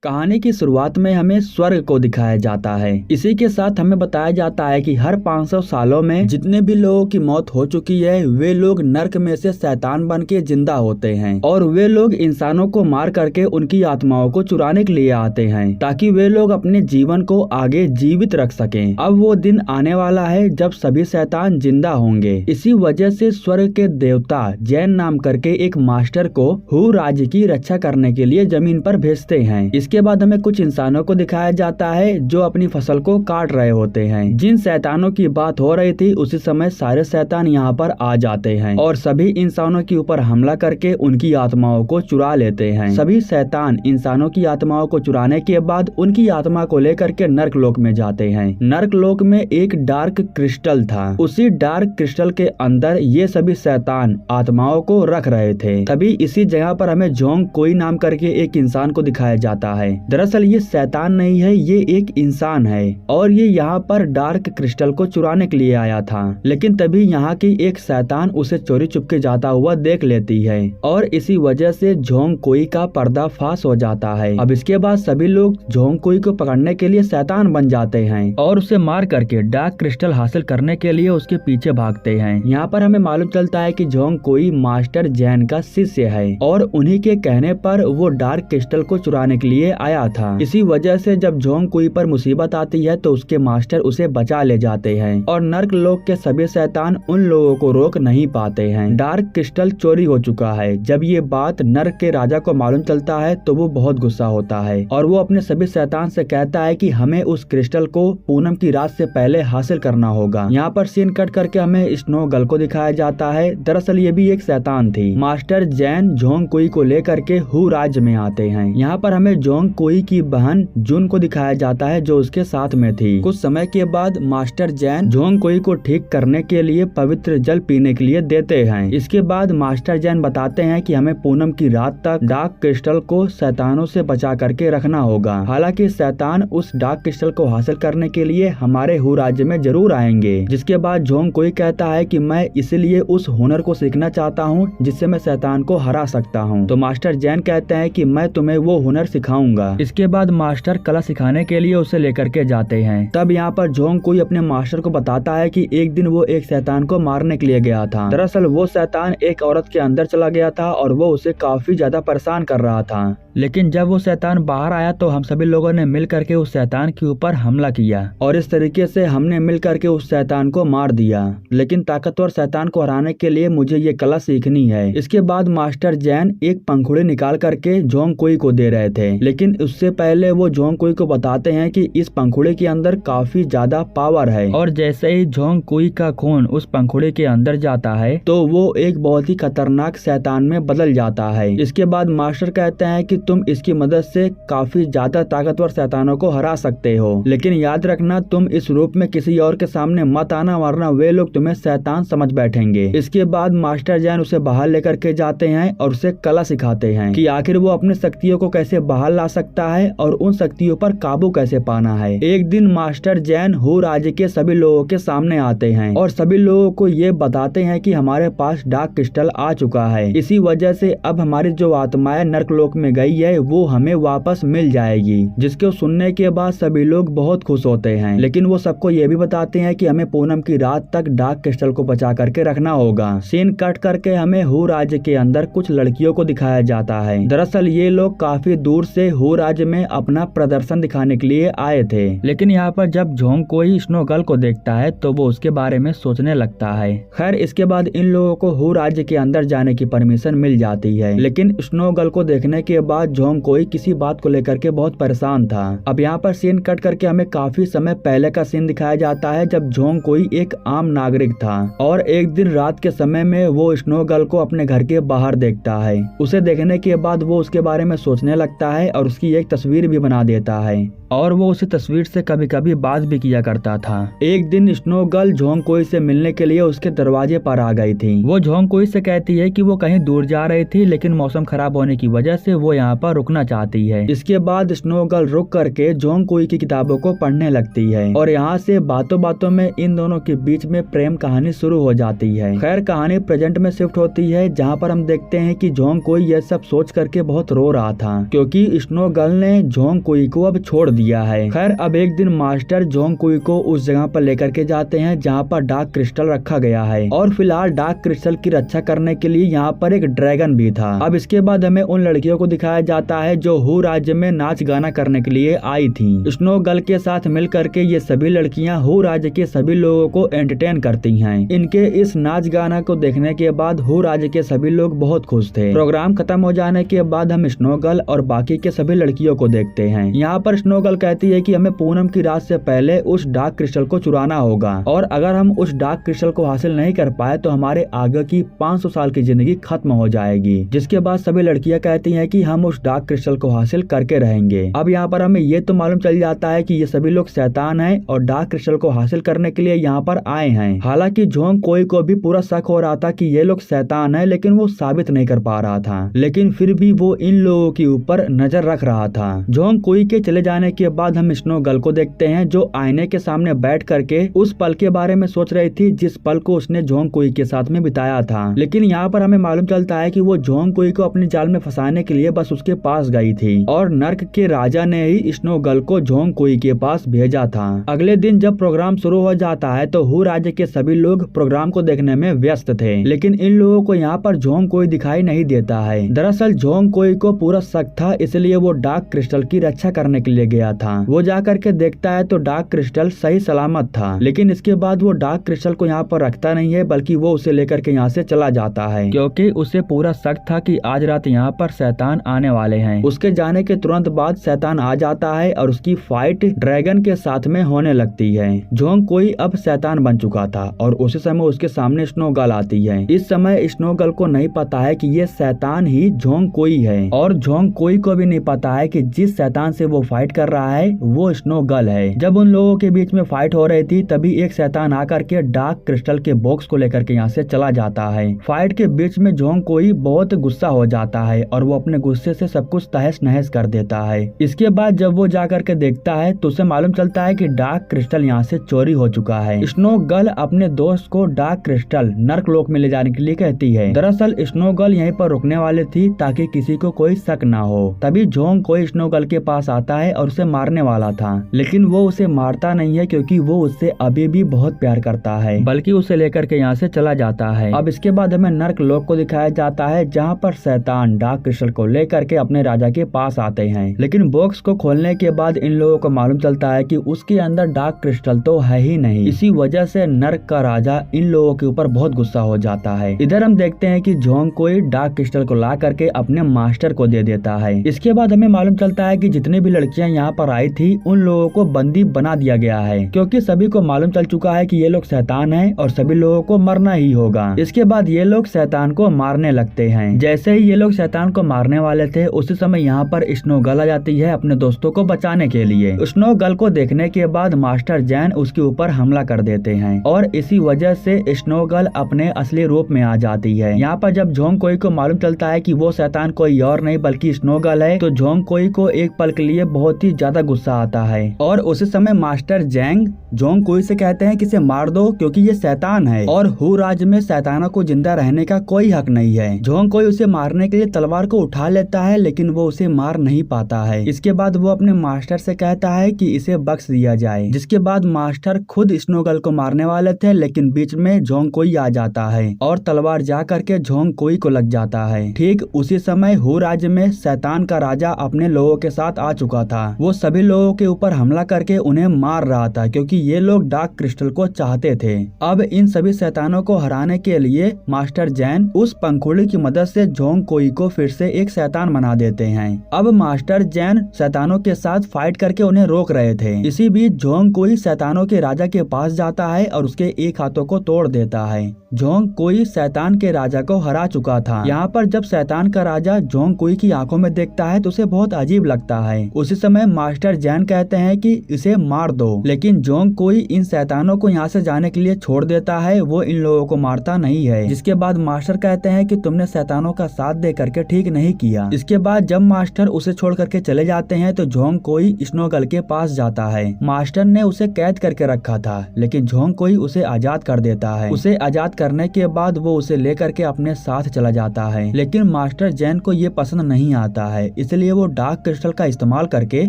कहानी की शुरुआत में हमें स्वर्ग को दिखाया जाता है। इसी के साथ हमें बताया जाता है कि हर 500 सालों में जितने भी लोगों की मौत हो चुकी है वे लोग नर्क में से शैतान बन के जिंदा होते हैं और वे लोग इंसानों को मार करके उनकी आत्माओं को चुराने के लिए आते हैं ताकि वे लोग अपने जीवन को आगे जीवित रख सकें। अब वो दिन आने वाला है जब सभी शैतान जिंदा होंगे। इसी वजह से स्वर्ग के देवता जैन नाम करके एक मास्टर को हू राज्य की रक्षा करने के लिए जमीन पर भेजते हैं। इसके बाद हमें कुछ इंसानों को दिखाया जाता है जो अपनी फसल को काट रहे होते हैं। जिन शैतानों की बात हो रही थी उसी समय सारे शैतान यहाँ पर आ जाते हैं और सभी इंसानों के ऊपर हमला करके उनकी आत्माओं को चुरा लेते हैं। सभी शैतान इंसानों की आत्माओं को चुराने के बाद उनकी आत्मा को लेकर के नर्क लोक में जाते हैं। नर्क लोक में एक डार्क क्रिस्टल था। उसी डार्क क्रिस्टल के अंदर ये सभी शैतान आत्माओं को रख रहे थे। तभी इसी जगह पर हमें जोंग कोई नाम करके एक इंसान को दिखाया जाता है। दरअसल ये शैतान नहीं है, ये एक इंसान है और ये यहाँ पर डार्क क्रिस्टल को चुराने के लिए आया था। लेकिन तभी यहाँ की एक शैतान उसे चोरी चुपके जाता हुआ देख लेती है और इसी वजह से झोंग कोई का पर्दाफाश हो जाता है। अब इसके बाद सभी लोग झोंग कोई को पकड़ने के लिए शैतान बन जाते हैं और उसे मार करके डार्क क्रिस्टल हासिल करने के लिए उसके पीछे भागते हैं। यहाँ पर हमें मालूम चलता है कि झोंग कोई मास्टर जैन का शिष्य है और उन्हीं के कहने पर वो डार्क क्रिस्टल को चुराने के लिए आया था। इसी वजह से जब झोंग कोई पर मुसीबत आती है तो उसके मास्टर उसे बचा ले जाते हैं और नर्क लोक के सभी शैतान उन लोगों को रोक नहीं पाते हैं। डार्क क्रिस्टल चोरी हो चुका है। जब ये बात नर्क के राजा को मालूम चलता है तो वो बहुत गुस्सा होता है और वो अपने सभी शैतान से कहता है कि हमें उस क्रिस्टल को पूनम की रात से पहले हासिल करना होगा। यहाँ पर सीन कट करके हमें स्नो गर्ल को दिखाया जाता है। दरअसल ये भी एक शैतान थी। मास्टर जैन झोंग कोई को लेकर के हू राज्य में आते हैं। यहाँ पर हमें झोंग कोई की बहन जुन को दिखाया जाता है जो उसके साथ में थी। कुछ समय के बाद मास्टर जैन झोंग कोई को ठीक करने के लिए पवित्र जल पीने के लिए देते हैं। इसके बाद मास्टर जैन बताते हैं कि हमें पूनम की रात तक डार्क क्रिस्टल को शैतानों से बचा करके रखना होगा। हालांकि शैतान उस डार्क क्रिस्टल को हासिल करने के लिए हमारे हू राज्य में जरूर आएंगे। जिसके बाद झोंग कोई कहता है कि मैं इसलिए उस हुनर को सीखना चाहता हूँ जिससे मैं शैतान को हरा सकता हूँ। तो मास्टर जैन कहते हैं कि मैं तुम्हें वो हुनर सिखाऊंगा। इसके बाद मास्टर कला सिखाने के लिए उसे लेकर के जाते हैं। तब यहाँ पर झोंग कोई अपने मास्टर को बताता है कि एक दिन वो एक शैतान को मारने के लिए गया था। दरअसल वो शैतान एक औरत के अंदर चला गया था और वो उसे काफी ज्यादा परेशान कर रहा था। लेकिन जब वो शैतान बाहर आया तो हम सभी लोगों ने मिल करके उस शैतान के ऊपर हमला किया और इस तरीके से हमने मिल करके उस शैतान को मार दिया। लेकिन ताकतवर शैतान को हराने के लिए मुझे ये कला सीखनी है। इसके बाद मास्टर जैन एक पंखुड़ी निकाल करके झोंग कोई को दे रहे थे। लेकिन उससे पहले वो झोंग कोई को बताते हैं कि इस पंखुड़ी के अंदर काफी ज्यादा पावर है और जैसे ही झोंग कोई का खून उस पंखुड़ी के अंदर जाता है तो वो एक बहुत ही खतरनाक शैतान में बदल जाता है। इसके बाद मास्टर कहते हैं कि तुम इसकी मदद से काफी ज्यादा ताकतवर शैतानों को हरा सकते हो। लेकिन याद रखना तुम इस रूप में किसी और के सामने मत आना वरना वे लोग तुम्हें शैतान समझ बैठेंगे। इसके बाद मास्टर जैन उसे बाहर लेकर के जाते हैं और उसे कला सिखाते हैं कि आखिर वो अपनी शक्तियों को कैसे बाहर ला सकता है और उन शक्तियों पर काबू कैसे पाना है। एक दिन मास्टर जैन हू राज्य के सभी लोगों के सामने आते हैं और सभी लोगों को ये बताते हैं कि हमारे पास डार्क क्रिस्टल आ चुका है। इसी वजह से अब हमारी जो आत्माएं नर्कलोक में गई है वो हमें वापस मिल जाएगी। जिसको सुनने के बाद सभी लोग बहुत खुश होते हैं। लेकिन वो सबको ये भी बताते हैं कि हमें पूनम की रात तक डार्क क्रिस्टल को बचा करके रखना होगा। सीन कट करके हमें हू राज्य के अंदर कुछ लड़कियों को दिखाया जाता है। दरअसल ये लोग काफी दूर से हू राज्य में अपना प्रदर्शन दिखाने के लिए आए थे। लेकिन यहाँ पर जब झोंग कोई स्नो गर्ल को देखता है तो वो उसके बारे में सोचने लगता है। खैर इसके बाद इन लोगों को हू राज्य के अंदर जाने की परमिशन मिल जाती है। लेकिन स्नो गर्ल को देखने के बाद झोंग कोई किसी बात को लेकर के बहुत परेशान था। अब यहाँ पर सीन कट करके हमें काफी समय पहले का सीन दिखाया जाता है जब झोंग कोई एक आम नागरिक था और एक दिन रात के समय में वो स्नो गर्ल को अपने घर के बाहर देखता है। उसे देखने के बाद वो उसके बारे में सोचने लगता है और उसकी एक तस्वीर भी बना देता है और वो उसी तस्वीर से कभी कभी बात भी किया करता था। एक दिन स्नो गर्ल झोंग कोई से मिलने के लिए उसके दरवाजे पर आ गई थी। वो झोंग कोई से कहती है कि वो कहीं दूर जा रही थी लेकिन मौसम खराब होने की वजह से वो यहाँ यहाँ पर रुकना चाहती है। इसके बाद स्नो गर्ल रुक करके जोंग कुई की किताबों को पढ़ने लगती है और यहाँ से बातों बातों में इन दोनों के बीच में प्रेम कहानी शुरू हो जाती है। खैर कहानी प्रेजेंट में शिफ्ट होती है, जहाँ पर हम देखते हैं कि जोंग कुई यह सब सोच करके बहुत रो रहा था क्योंकि स्नो गर्ल ने जोंग कुई को अब छोड़ दिया है। खैर अब एक दिन मास्टर जोंग कुई को उस जगह पर लेकर के जाते हैं जहाँ पर डार्क क्रिस्टल रखा गया है और फिलहाल डार्क क्रिस्टल की रक्षा करने के लिए यहाँ पर एक ड्रैगन भी था। अब इसके बाद हमें उन लड़कियों को दिखाया जाता है जो हू राज्य में नाच गाना करने के लिए आई थी। स्नो गर्ल के साथ मिल करके ये सभी लड़कियां हू राज्य के सभी लोगों को एंटरटेन करती हैं। इनके इस नाच गाना को देखने के बाद हू राज्य के सभी लोग बहुत खुश थे। प्रोग्राम खत्म हो जाने के बाद हम स्नो गर्ल और बाकी के सभी लड़कियों को देखते हैं। यहाँ पर स्नो गर्ल कहती है कि हमें पूनम की रात से पहले उस डार्क क्रिस्टल को चुराना होगा और अगर हम उस डार्क क्रिस्टल को हासिल नहीं कर पाए तो हमारे आगे की 500 साल की जिंदगी खत्म हो जाएगी। जिसके बाद सभी लड़कियां कहती हैं कि हम उस डार्क क्रिस्टल को हासिल करके रहेंगे। अब यहाँ पर हमें ये तो मालूम चल जाता है कि ये सभी लोग शैतान हैं और डार्क क्रिस्टल को हासिल करने के लिए यहाँ पर आए हैं। हालांकि जोंग कुई को भी पूरा शक हो रहा था कि ये लोग शैतान हैं, लेकिन वो साबित नहीं कर पा रहा था, लेकिन फिर भी वो इन लोगों के ऊपर नजर रख रहा था। जोंग कुई के चले जाने के बाद हम स्नो गर्ल को देखते हैं जो आईने के सामने बैठ करके उस पल के बारे में सोच रही थी जिस पल को उसने जोंग कुई के साथ में बिताया था। लेकिन यहाँ पर हमें मालूम चलता है कि वो जोंग कुई को अपने जाल में फंसाने के लिए बस उसके पास गई थी और नर्क के राजा ने ही स्नो गर्ल को जोंग कुई के पास भेजा था। अगले दिन जब प्रोग्राम शुरू हो जाता है तो हू राज्य के सभी लोग प्रोग्राम को देखने में व्यस्त थे, लेकिन इन लोगों को यहाँ पर जोंग कुई दिखाई नहीं देता है। दरअसल जोंग कुई को पूरा शक था, इसलिए वो डार्क क्रिस्टल की रक्षा करने के लिए गया था। वो जाकर के देखता है तो डार्क क्रिस्टल सही सलामत था, लेकिन इसके बाद वो डार्क क्रिस्टल को यहाँ पर रखता नहीं है बल्कि वो उसे लेकर के यहाँ से चला जाता है क्योंकि उसे पूरा शक था कि आज रात यहाँ पर शैतान आने वाले हैं। उसके जाने के तुरंत बाद शैतान आ जाता है और उसकी फाइट ड्रैगन के साथ में होने लगती है। जोंग कुई अब शैतान बन चुका था और उसी समय उसके सामने स्नो गर्ल आती है। इस समय स्नो गर्ल को नहीं पता है कि ये शैतान ही जोंग कुई है और जोंग कुई को भी नहीं पता है कि जिस शैतान से वो फाइट कर रहा है वो स्नो गर्ल है। जब उन लोगों के बीच में फाइट हो रही थी तभी एक शैतान आकर के डार्क क्रिस्टल के बॉक्स को लेकर के यहाँ से चला जाता है। फाइट के बीच में जोंग कुई बहुत गुस्सा हो जाता है और वो अपने गुस्से से सब कुछ तहस नहस कर देता है। इसके बाद जब वो जाकर के देखता है तो उसे मालूम चलता है कि डार्क क्रिस्टल यहाँ से चोरी हो चुका है। स्नो गर्ल अपने दोस्त को डार्क क्रिस्टल नर्क लोक में ले जाने के लिए कहती है। दरअसल स्नो गर्ल यहीं पर रुकने वाली थी ताकि किसी को कोई शक ना हो। तभी जोंग कुई स्नो गर्ल के पास आता है और उसे मारने वाला था, लेकिन वो उसे मारता नहीं है क्योंकि वो उससे अभी भी बहुत प्यार करता है, बल्कि उसे लेकर के यहाँ से चला जाता है। अब इसके बाद हमें नर्क लोक को दिखाया जाता है जहाँ पर शैतान डार्क क्रिस्टल को लेकर के अपने राजा के पास आते हैं, लेकिन बॉक्स को खोलने के बाद इन लोगों को मालूम चलता है कि उसके अंदर डार्क क्रिस्टल तो है ही नहीं। इसी वजह से नर्क का राजा इन लोगों के ऊपर बहुत गुस्सा हो जाता है। इधर हम देखते हैं कि जोंग कुई डार्क क्रिस्टल को ला करके अपने मास्टर को दे देता है। इसके बाद हमें मालूम चलता है कि जितनी भी लड़कियां यहाँ पर आई थी उन लोगों को बंदी बना दिया गया है क्योंकि सभी को मालूम चल चुका है कि ये लोग शैतान हैं और सभी लोगों को मरना ही होगा। इसके बाद ये लोग शैतान को मारने लगते हैं। जैसे ही ये लोग शैतान को मारने वाले थे उसी समय यहाँ पर स्नो गर्ल आ जाती है अपने दोस्तों को बचाने के लिए। स्नो गर्ल को देखने के बाद मास्टर जैन उसके ऊपर हमला कर देते हैं और इसी वजह से स्नो गर्ल अपने असली रूप में आ जाती है। यहाँ पर जब जोंग कुई को मालूम चलता है कि वो शैतान कोई और नहीं बल्कि स्नो गर्ल है तो जोंग कुई को एक पल के लिए बहुत ही ज्यादा गुस्सा आता है और उसी समय मास्टर जैंग जोंग कुई से कहते हैं कि इसे मार दो क्योंकि ये शैतान है और हू राज्य में शैतानों को जिंदा रहने का कोई हक नहीं है। जोंग कुई उसे मारने के लिए तलवार को उठा लेता है लेकिन वो उसे मार नहीं पाता है। इसके बाद वो अपने मास्टर से कहता है कि इसे बख्श दिया जाए, जिसके बाद मास्टर खुद स्नो गर्ल को मारने वाले थे लेकिन बीच में जोंग कुई आ जाता है और तलवार जा करके जोंग कुई को लग जाता है। ठीक उसी समय हू राज्य में शैतान का राजा अपने लोगों के साथ आ चुका था। वो सभी लोगों के ऊपर हमला करके उन्हें मार रहा था क्योंकि ये लोग डार्क क्रिस्टल को चाहते थे। अब इन सभी शैतानों को हराने के लिए मास्टर जैन उस पंखुड़ी की मदद से जोंग कुई को फिर से एक शैतान बना देते हैं। अब मास्टर जैन शैतानों के साथ फाइट करके उन्हें रोक रहे थे। इसी बीच जोंग कुई शैतानों के राजा के पास जाता है और उसके एक हाथों को तोड़ देता है। जोंग कुई शैतान के राजा को हरा चुका था। यहाँ पर जब शैतान का राजा जोंग कुई की आंखों में देखता है तो उसे बहुत अजीब लगता है। उसी समय मास्टर जैन कहते हैं कि इसे मार दो, लेकिन जोंग कुई इन शैतानों को यहाँ से जाने के लिए छोड़ देता है, वो इन लोगों को मारता नहीं है। जिसके बाद मास्टर कहते हैं कि तुमने शैतानों का साथ दे करके ठीक नहीं किया, इसके बाद जब मास्टर उसे छोड़ करके चले जाते हैं तो जोंग कोई स्नोगल के पास जाता है। मास्टर ने उसे कैद करके रखा था, लेकिन जोंग कोई उसे आजाद कर देता है। उसे आजाद करने के बाद वो उसे लेकर के अपने साथ चला जाता है, लेकिन मास्टर जैन को ये पसंद नहीं आता है, इसलिए वो डार्क क्रिस्टल का इस्तेमाल करके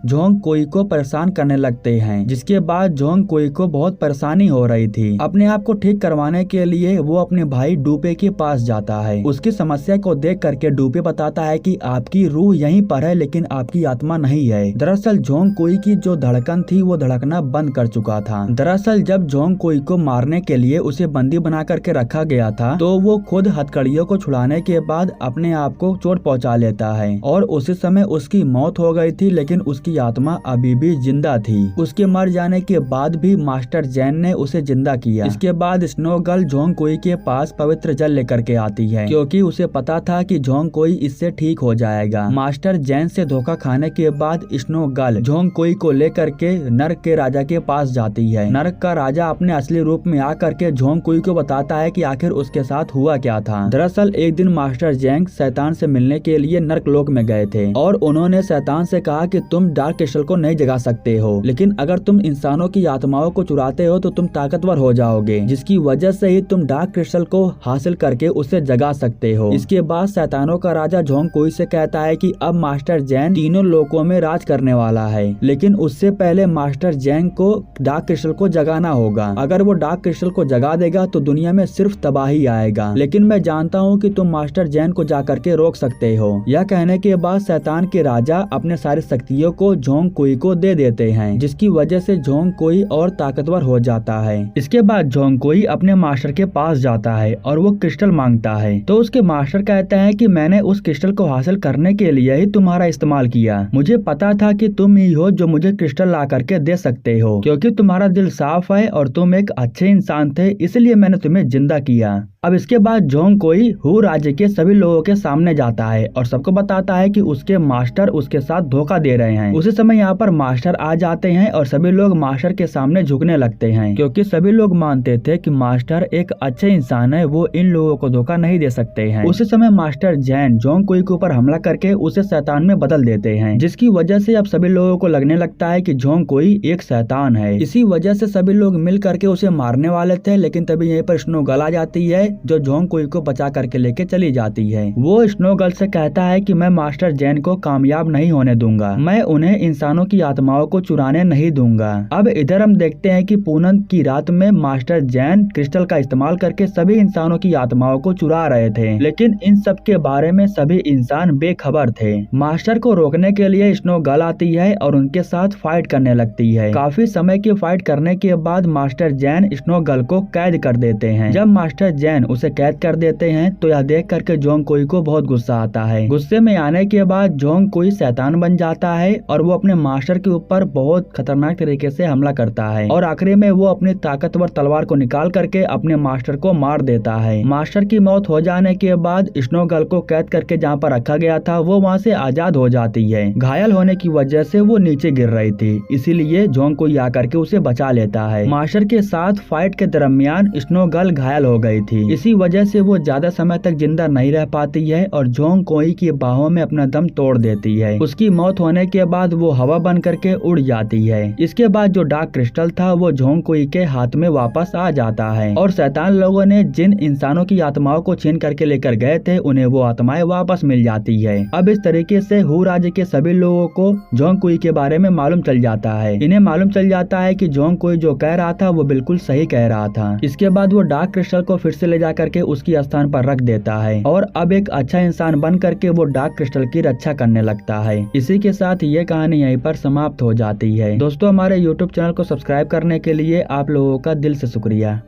जोंग कोई को परेशान करने लगते हैं। जिसके बाद जोंग कोई को बहुत परेशानी हो रही थी। अपने आप को ठीक करवाने के लिए वो अपने भाई डूपे के पास जाता है। उसकी समस्या को देख करके डूपे बताता है कि आपकी रूह यहीं पर है, लेकिन आपकी आत्मा नहीं है। दरअसल जोंग कोई की जो धड़कन थी वो धड़कना बंद कर चुका था। दरअसल जब जोंग कोई को मारने के लिए उसे बंदी बना करके रखा गया था तो वो खुद हथकड़ियों को छुड़ाने के बाद अपने आप को चोट पहुंचा लेता है और उसी समय उसकी मौत हो गई थी, लेकिन उसकी आत्मा अभी भी जिंदा थी। उसके मर जाने के बाद भी मास्टर जैन ने उसे जिंदा किया। इसके बाद स्नो गर्ल जोंग कोई के पास पवित्र जल लेकर के आती है, क्योंकि उसे पता था कि जोंग कोई इससे ठीक हो जाएगा। मास्टर जैन से धोखा खाने के बाद स्नो गर्ल जोंग कोई को लेकर के नर्क के राजा के पास जाती है। नर्क का राजा अपने असली रूप में आकर के जोंग कोई को बताता है कि आखिर उसके साथ हुआ क्या था। दरअसल एक दिन मास्टर जैंग शैतान से मिलने के लिए नर्क लोक में गए थे और उन्होंने शैतान से कहा कि तुम डार्क क्रिस्टल को नहीं जगा सकते हो, लेकिन अगर तुम इंसानों की आत्माओं को चुराते हो तो तुम ताकतवर हो जाओगे, जिसकी वजह से ही तुम डार्क क्रिस्टल को हासिल करके उसे जगा सकते हो। इसके बाद शैतानों का राजा जोंग कोई से कहता है कि अब मास्टर जैन तीनों लोकों में राज करने वाला है, लेकिन उससे पहले मास्टर जैंग को डार्क क्रिस्टल को जगाना होगा। अगर वो डार्क क्रिस्टल को जगा देगा तो दुनिया में सिर्फ तबाही आएगा, लेकिन मैं जानता हूँ कि तुम मास्टर जैन को जा करके रोक सकते हो। यह कहने के बाद शैतान के राजा अपने सारी शक्तियों को जोंग कोई को दे देते हैं, जिसकी वजह से जोंग कोई और ताकतवर हो जाता है। इसके बाद जोंग कोई अपने मास्टर के पास जाता है और वो क्रिस्टल मांगता है, तो उसके मास्टर कहते हैं कि मैंने उस क्रिस्टल को हासिल करने के लिए ही तुम्हारा इस्तेमाल किया। मुझे पता था कि तुम ही हो जो मुझे क्रिस्टल ला करके दे सकते हो, क्योंकि तुम्हारा दिल साफ है और तुम एक अच्छे इंसान थे, इसलिए मैंने तुम्हें जिंदा किया। अब इसके बाद जोंग कोई हू राज्य के सभी लोगों के सामने जाता है और सबको बताता है कि उसके मास्टर उसके साथ धोखा दे रहे हैं। उसी समय यहाँ पर मास्टर आ जाते हैं और सभी लोग मास्टर के सामने झुकने लगते हैं, क्योंकि सभी लोग मानते थे कि मास्टर एक अच्छे इंसान है, वो इन लोगों को धोखा नहीं दे सकते हैं। उसी समय मास्टर जैन जोंग कोई के ऊपर हमला करके उसे शैतान में बदल देते हैं, जिसकी वजह से अब सभी लोगों को लगने लगता है कि जोंग कोई एक शैतान है। इसी वजह से सभी लोग मिल करके उसे मारने वाले थे, लेकिन तभी यहीं पर स्नो गर्ल आ जाती है जो जोंग कोई को बचा करके लेके चली जाती है। वो स्नो गर्ल से कहता है कि मैं मास्टर जैन को कामयाब नहीं होने दूंगा, मैं उन्हें इंसानों की आत्माओं को चुराने नहीं दूंगा। अब इधर हम देखते हैं कि पूनम की रात में मास्टर जैन क्रिस्टल का इस्तेमाल करके सभी इंसानों की आत्माओं को चुरा रहे थे, लेकिन इन सब के बारे में सभी इंसान बेखबर थे। मास्टर को रोकने के लिए स्नो गर्ल आती है और उनके साथ फाइट करने लगती है। काफी समय की फाइट करने के बाद मास्टर जैन स्नो गर्ल को कैद कर देते हैं। जब मास्टर जैन उसे कैद कर देते हैं तो यह देख करके जोंग कोई को बहुत गुस्सा आता है। गुस्से में आने के बाद जोंग कोई शैतान बन जाता है और वो अपने मास्टर के ऊपर बहुत खतरनाक तरीके से हमला करता है और आखिरी में वो अपनी ताकतवर तलवार को निकाल करके अपने मास्टर को मार देता है। मास्टर की मौत हो जाने के बाद स्नो गर्ल को कैद करके जहाँ पर रखा गया था वो वहाँ से आजाद हो जाती है। घायल होने की वजह से वो नीचे गिर रही थी, इसीलिए जोंग कोई आकर के उसे बचा लेता है। मास्टर के साथ फाइट के दरमियान स्नो गर्ल घायल हो गई थी, इसी वजह से वो ज्यादा समय तक जिंदा नहीं रह पाती है और जोंग कोई की बाहों में अपना दम तोड़ देती है। उसकी मौत होने के बाद वो हवा बन करके उड़ जाती है। इसके बाद जो डार्क क्रिस्टल था वो जोंग कोई के हाथ में वापस आ जाता है और शैतान लोगों ने जिन इंसानों की आत्माओं को छीन करके लेकर गए थे उन्हें वो आत्माएं वापस मिल जाती है। अब इस तरीके से हू राज्य के सभी लोगों को जोंग कोई के बारे में मालूम चल जाता है। इन्हें मालूम चल जाता है कि जोंग कोई जो कह रहा था वो बिल्कुल सही कह रहा था। इसके बाद वो डार्क क्रिस्टल को फिर से ले जा करके उसकी स्थान पर रख देता है और अब एक अच्छा इंसान बन करके वो डार्क क्रिस्टल की रक्षा करने लगता है। इसी के साथ ये कहानी यहीं पर समाप्त हो जाती है। दोस्तों, हमारे YouTube चैनल को सब्सक्राइब करने के लिए आप लोगों का दिल से शुक्रिया।